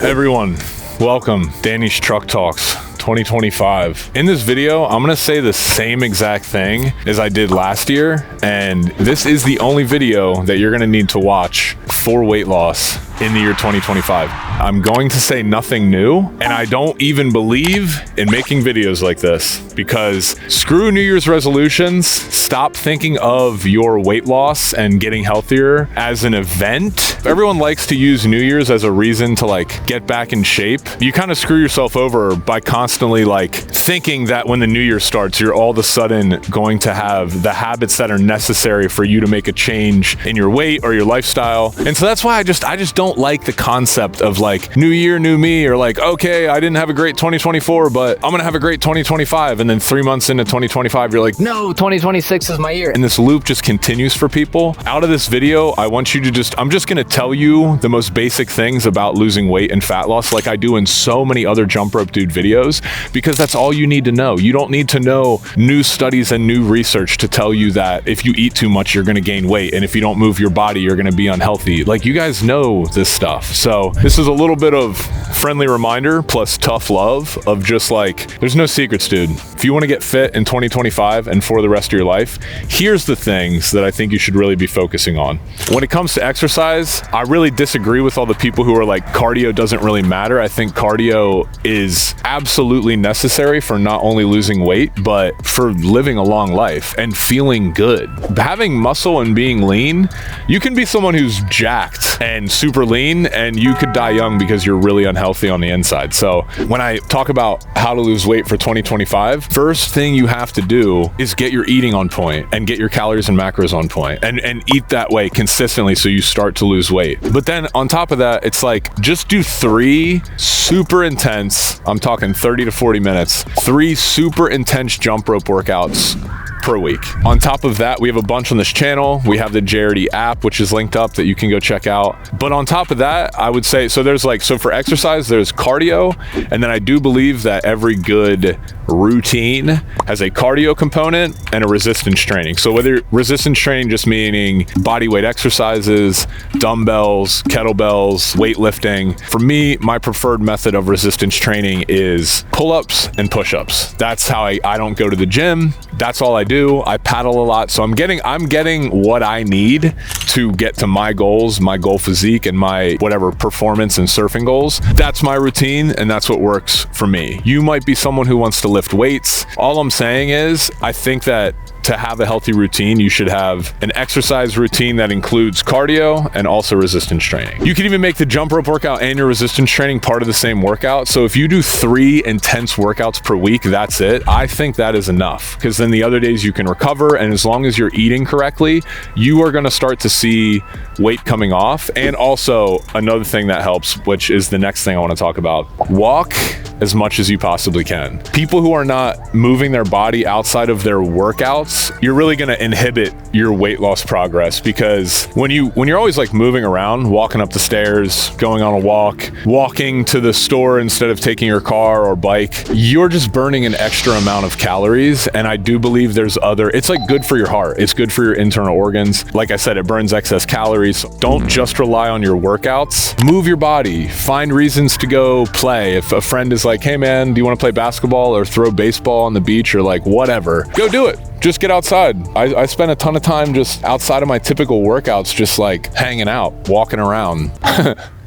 Hey everyone, welcome. Danny's Truck Talks 2025. In this video, I'm gonna say the same exact thing as I did last year, and this is the only video that you're gonna need to watch for weight loss in the year 2025. I'm going to say nothing new, and I don't even believe in making videos like this because screw New Year's resolutions. Stop thinking of your weight loss and getting healthier as an event. Everyone likes to use New Year's as a reason to like get back in shape. You kind of screw yourself over by constantly like thinking that when the New Year starts, you're all of a sudden going to have the habits that are necessary for you to make a change in your weight or your lifestyle. And so that's why I just don't like the concept of like new year, new me, or like, okay, I didn't have a great 2024, but I'm gonna have a great 2025. And then 3 months into 2025, you're like, no, 2026 is my year. And this loop just continues for people. Out of this video, I want you to I'm just gonna tell you the most basic things about losing weight and fat loss like I do in so many other Jump Rope Dude videos, because that's all you need to know. You don't need to know new studies and new research to tell you that if you eat too much, you're gonna gain weight. And if you don't move your body, you're gonna be unhealthy. Like, you guys know this stuff. So this is a little bit of friendly reminder plus tough love of just like, there's no secrets, dude. If you want to get fit in 2025 and for the rest of your life, here's the things that I think you should really be focusing on. When it comes to exercise, I really disagree with all the people who are like, cardio doesn't really matter. I think cardio is absolutely necessary for not only losing weight, but for living a long life and feeling good. Having muscle and being lean, you can be someone who's jacked and super lean and you could die young because you're really unhealthy on the inside. So when I talk about how to lose weight for 2025, first thing you have to do is get your eating on point and get your calories and macros on point and eat that way consistently so you start to lose weight. But then on top of that, it's like, just do 3 super intense, I'm talking 30 to 40 minutes, 3 super intense jump rope workouts per week. On top of that, we have a bunch on this channel. We have the JRD app, which is linked up, that you can go check out. But on top of that, I would say, so for exercise, there's cardio. And then I do believe that every good routine has a cardio component and a resistance training. So whether resistance training just meaning body weight exercises, dumbbells, kettlebells, weightlifting. For me, my preferred method of resistance training is pull-ups and push-ups. That's how I don't go to the gym. That's all I do. I paddle a lot. So I'm getting what I need to get to my goals, my goal physique, and my whatever performance and surfing goals. That's my routine, and that's what works for me. You might be someone who wants to lift weights. All I'm saying is, I think that to have a healthy routine, you should have an exercise routine that includes cardio and also resistance training. You can even make the jump rope workout and your resistance training part of the same workout. So if you do 3 intense workouts per week, that's it. I think that is enough, because then the other days you can recover, and as long as you're eating correctly, you are going to start to see weight coming off. And also another thing that helps, which is the next thing I want to talk about, walk as much as you possibly can. People who are not moving their body outside of their workouts, you're really going to inhibit your weight loss progress, because when you're always like moving around, walking up the stairs, going on a walk, walking to the store instead of taking your car or bike, you're just burning an extra amount of calories. And I do believe it's like good for your heart. It's good for your internal organs. Like I said, it burns excess calories. Don't just rely on your workouts. Move your body. Find reasons to go play. If a friend is like, hey man, do you want to play basketball or throw baseball on the beach, or like whatever, go do it. Just get outside. I spend a ton of time just outside of my typical workouts, just like hanging out, walking around.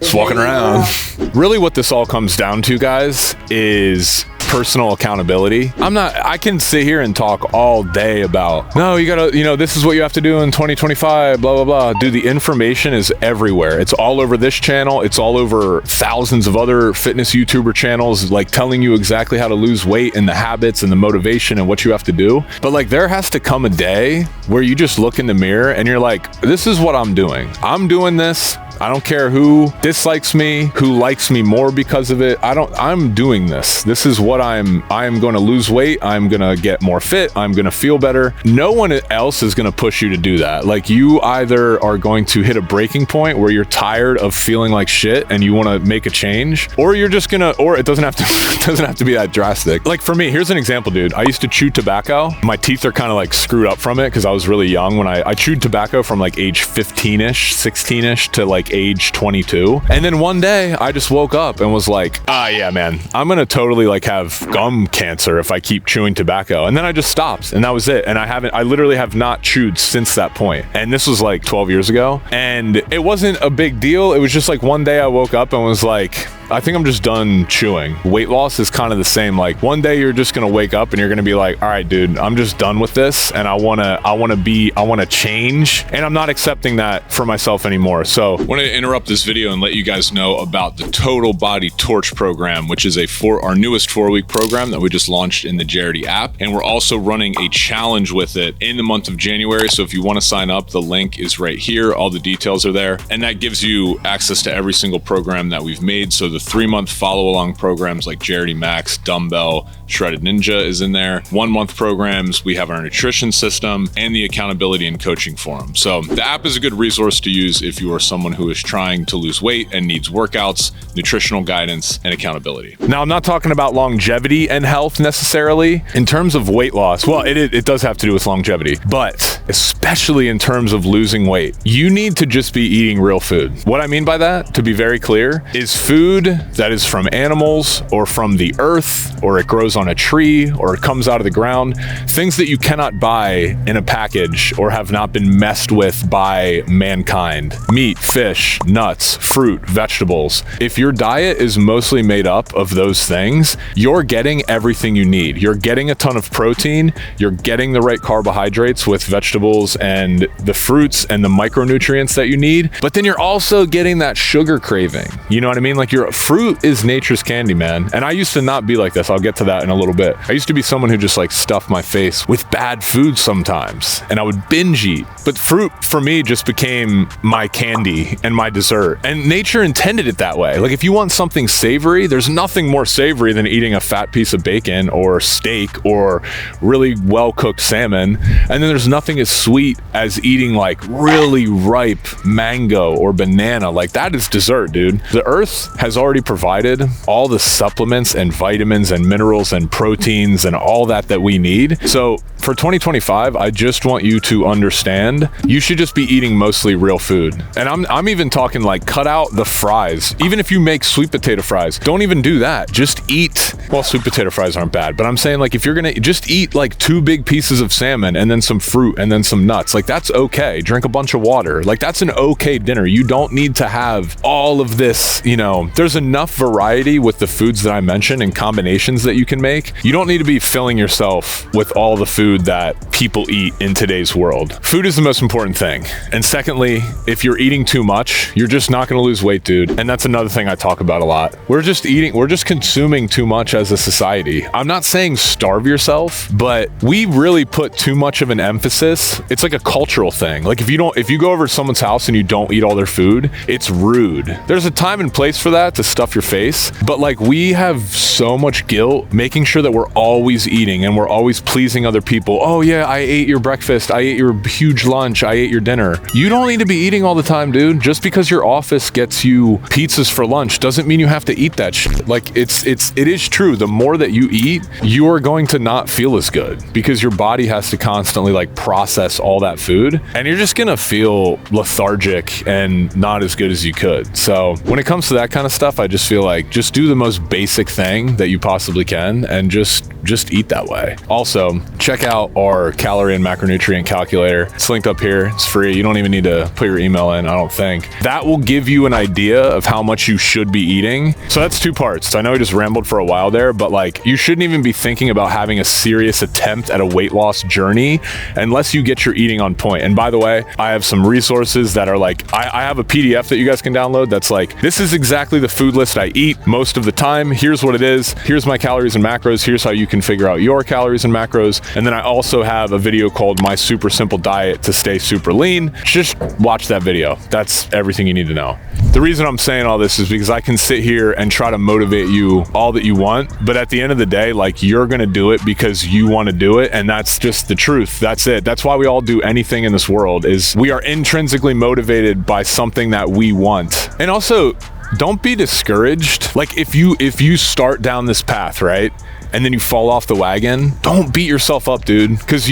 Just walking around. Really what this all comes down to, guys, is personal accountability. I can sit here and talk all day about, no, you gotta, this is what you have to do in 2025, blah, blah, blah. Dude, the information is everywhere. It's all over this channel. It's all over thousands of other fitness YouTuber channels, like telling you exactly how to lose weight and the habits and the motivation and what you have to do. But like, there has to come a day where you just look in the mirror and you're like, this is what I'm doing. I'm doing this. I don't care who dislikes me, who likes me more because of it. I'm doing this. This is what I am going to lose weight. I'm going to get more fit. I'm going to feel better. No one else is going to push you to do that. Like, you either are going to hit a breaking point where you're tired of feeling like shit and you want to make a change, or you're just gonna, or it doesn't have to be that drastic. Like for me, here's an example, dude. I used to chew tobacco. My teeth are kind of like screwed up from it because I was really young when I chewed tobacco from like age 15-ish, 16-ish to like like age 22. And then one day I just woke up and was like, yeah, man, I'm gonna totally like have gum cancer if I keep chewing tobacco. And then I just stopped, and that was it. And I literally have not chewed since that point. And this was like 12 years ago. And it wasn't a big deal. It was just like one day I woke up and was like, I think I'm just done chewing. Weight loss is kind of the same. Like one day you're just gonna wake up and you're gonna be like, all right, dude, I'm just done with this, and I wanna change, and I'm not accepting that for myself anymore. So I want to interrupt this video and let you guys know about the Total Body Torch program, which is our newest 4-week program that we just launched in the Jarity app. And we're also running a challenge with it in the month of January. So if you want to sign up, the link is right here. All the details are there. And that gives you access to every single program that we've made. So the 3-month follow-along programs like Jarity Max, Dumbbell, Shredded Ninja is in there. 1-month programs, we have our nutrition system, and the accountability and coaching forum. So the app is a good resource to use if you are someone who is trying to lose weight and needs workouts, nutritional guidance, and accountability. Now, I'm not talking about longevity and health necessarily. In terms of weight loss, well, it does have to do with longevity, but especially in terms of losing weight, you need to just be eating real food. What I mean by that, to be very clear, is food that is from animals or from the earth, or it grows on a tree, or it comes out of the ground, things that you cannot buy in a package or have not been messed with by mankind. Meat, fish, nuts, fruit, vegetables. If your diet is mostly made up of those things, you're getting everything you need. You're getting a ton of protein, you're getting the right carbohydrates with vegetables and the fruits and the micronutrients that you need, but then you're also getting that sugar craving. You know what I mean? Like, your fruit is nature's candy, man. And I used to not be like this. I'll get to that in a little bit. I used to be someone who just like stuffed my face with bad food sometimes, and I would binge eat. But fruit for me just became my candy and my dessert. And nature intended it that way. Like, if you want something savory, there's nothing more savory than eating a fat piece of bacon or steak or really well-cooked salmon. And then there's nothing as sweet as eating like really ripe mango or banana. Like, that is dessert, dude. The earth has already provided all the supplements and vitamins and minerals and proteins and all that we need. So for 2025, I just want you to understand you should just be eating mostly real food. And I'm even talking like, cut out the fries. Even if you make sweet potato fries, don't even do that. Just eat, well, sweet potato fries aren't bad, but I'm saying like, if you're gonna just eat like 2 big pieces of salmon and then some fruit and then some nuts, like that's okay. Drink a bunch of water. Like, that's an okay dinner. You don't need to have all of this, you know, there's enough variety with the foods that I mentioned and combinations that you can make. You don't need to be filling yourself with all the food that people eat in today's world. Food is the most important thing. And secondly, if you're eating too much, you're just not going to lose weight, dude. And that's another thing I talk about a lot. We're just consuming too much as a society. I'm not saying starve yourself, but we really put too much of an emphasis. It's like a cultural thing. Like, if you go over to someone's house and you don't eat all their food, it's rude. There's a time and place for that, to stuff your face. But like, we have so much guilt making sure that we're always eating and we're always pleasing other people. Oh yeah, I ate your breakfast, I ate your huge lunch, I ate your dinner. You don't need to be eating all the time, dude. Just because your office gets you pizzas for lunch doesn't mean you have to eat that shit. Like, it is true. The more that you eat, you are going to not feel as good because your body has to constantly like process all that food, and you're just gonna feel lethargic and not as good as you could. So when it comes to that kind of stuff, I just feel like, just do the most basic thing that you possibly can and just eat that way. Also, check out our calorie and macronutrient calculator. It's linked up here. It's free. You don't even need to put your email in, I don't think. That will give you an idea of how much you should be eating. So that's 2 parts. I know I just rambled for a while there, but like, you shouldn't even be thinking about having a serious attempt at a weight loss journey unless you get your eating on point. And by the way, I have some resources that are like, I have a PDF that you guys can download that's like, this is exactly the food list I eat most of the time. Here's what it is. Here's my calories and macros. Here's how you can figure out your calories and macros. And then I also have a video called My Super Simple Diet to Stay Super Lean. Just watch that video. That's everything you need to know. The reason I'm saying all this is because I can sit here and try to motivate you all that you want, but at the end of the day, like, you're gonna do it because you want to do it, and that's just the truth. That's it. That's why we all do anything in this world, is we are intrinsically motivated by something that we want. And also, don't be discouraged. Like, if you start down this path, right? and then you fall off the wagon, don't beat yourself up, dude, because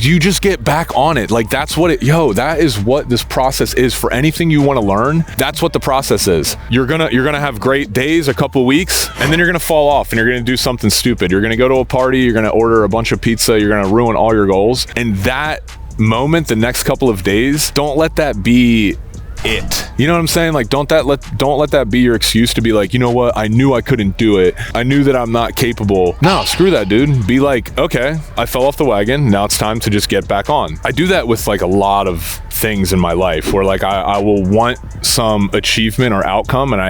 you just get back on it. Like, that's what that is what this process is for anything you want to learn. That's what the process is. You're gonna have great days, a couple weeks, and then you're gonna fall off and you're gonna do something stupid. You're gonna go to a party, you're gonna order a bunch of pizza, you're gonna ruin all your goals. And that moment, the next couple of days, don't let that be it. You know what I'm saying? Like, don't let that be your excuse to be like, you know what, I knew I couldn't do it, I knew that I'm not capable. No, screw that, dude. Be like, okay, I fell off the wagon, now it's time to just get back on. I do that with like a lot of things in my life where like I will want some achievement or outcome, and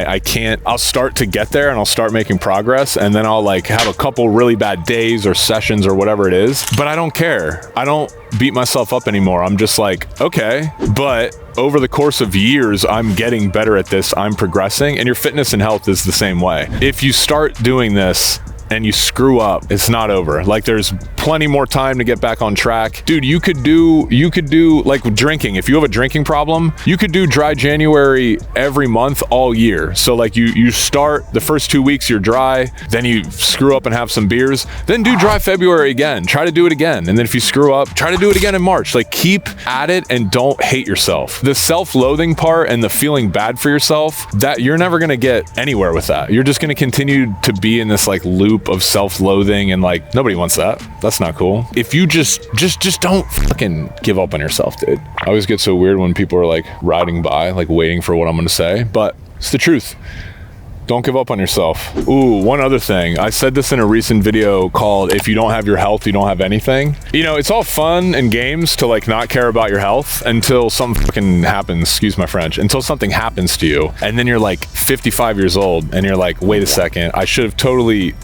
I'll start to get there and I'll start making progress, and then I'll like have a couple really bad days or sessions or whatever it is, but I don't care. I don't beat myself up anymore. I'm just like, okay, but over the course of years, I'm getting better at this, I'm progressing, and your fitness and health is the same way. If you start doing this and you screw up, it's not over. Like, there's plenty more time to get back on track. Dude, you could do like drinking. If you have a drinking problem, you could do dry January every month all year. So like you start the first 2 weeks, you're dry, then you screw up and have some beers, then do dry February again, try to do it again. And then if you screw up, try to do it again in March. Like, keep at it and don't hate yourself. The self-loathing part and the feeling bad for yourself, that you're never gonna get anywhere with that. You're just gonna continue to be in this like loop of self-loathing, and like, nobody wants that. That's not cool. If you just don't fucking give up on yourself, dude. I always get so weird when people are like riding by, like waiting for what I'm gonna say, but it's the truth. Don't give up on yourself. Ooh, one other thing. I said this in a recent video called, if you don't have your health, you don't have anything. You know, it's all fun and games to like not care about your health until something fucking happens, excuse my French, until something happens to you. And then you're like 55 years old and you're like, wait a second, I should have totally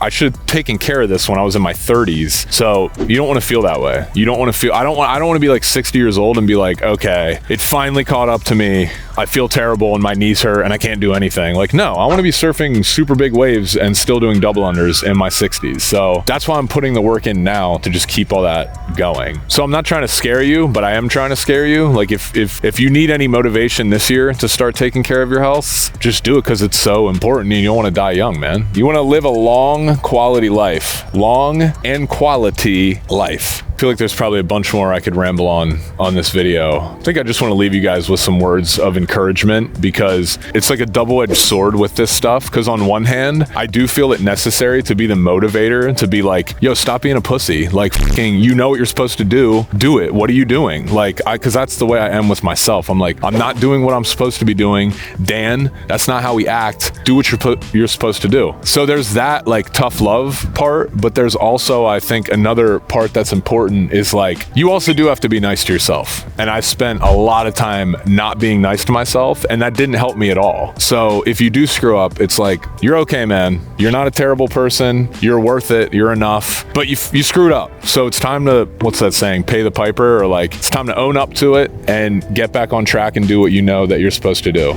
I should have taken care of this when I was in my 30s. So you don't want to feel that way. You don't want to feel, I don't want to be like 60 years old and be like, okay, it finally caught up to me. I feel terrible and my knees hurt and I can't do anything. Like, no, I want to be surfing super big waves and still doing double unders in my 60s. So that's why I'm putting the work in now to just keep all that going. So I'm not trying to scare you, but I am trying to scare you. Like, if you need any motivation this year to start taking care of your health, just do it, because it's so important and you don't want to die young, man. You want to live a long quality life. Long and quality life. I feel like there's probably a bunch more I could ramble on this video. I think I just want to leave you guys with some words of encouragement, because it's like a double-edged sword with this stuff. Because on one hand, I do feel it necessary to be the motivator, to be like, yo, stop being a pussy. Like, fucking, you know what you're supposed to do it. What are you doing? Like, because that's the way I am with myself. I'm like, I'm not doing what I'm supposed to be doing. Dan, that's not how we act. Do what you're supposed to do. So there's that like tough love part, but there's also, I think, another part that's important is like, you also do have to be nice to yourself. And I spent a lot of time not being nice to myself, and that didn't help me at all. So if you do screw up, it's like, you're okay, man. You're not a terrible person. You're worth it. You're enough. But you screwed up. So it's time to, what's that saying? Pay the piper, or like, it's time to own up to it and get back on track and do what you know that you're supposed to do.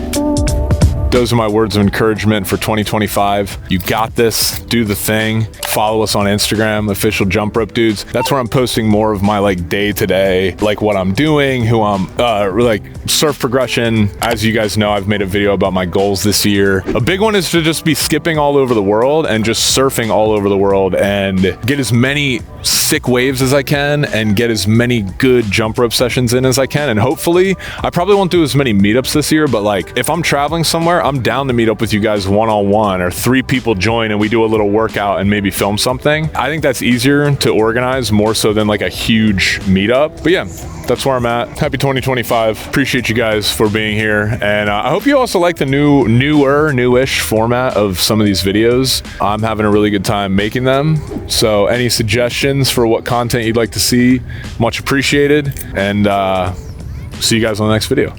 Those are my words of encouragement for 2025. You got this. Do the thing. Follow us on Instagram, official Jump Rope Dudes. That's where I'm posting more of my like day-to-day, like what I'm doing, who I'm like surf progression. As you guys know, I've made a video about my goals this year. A big one is to just be skipping all over the world and just surfing all over the world and get as many sick waves as I can and get as many good jump rope sessions in as I can. And hopefully, I probably won't do as many meetups this year, but like if I'm traveling somewhere, I'm down to meet up with you guys one-on-one, or 3 people join and we do a little workout and maybe film something. I think that's easier to organize more so than like a huge meetup. But yeah, that's where I'm at. Happy 2025. Appreciate you guys for being here. And I hope you also like the newish format of some of these videos. I'm having a really good time making them. So any suggestions for what content you'd like to see, much appreciated. And see you guys on the next video.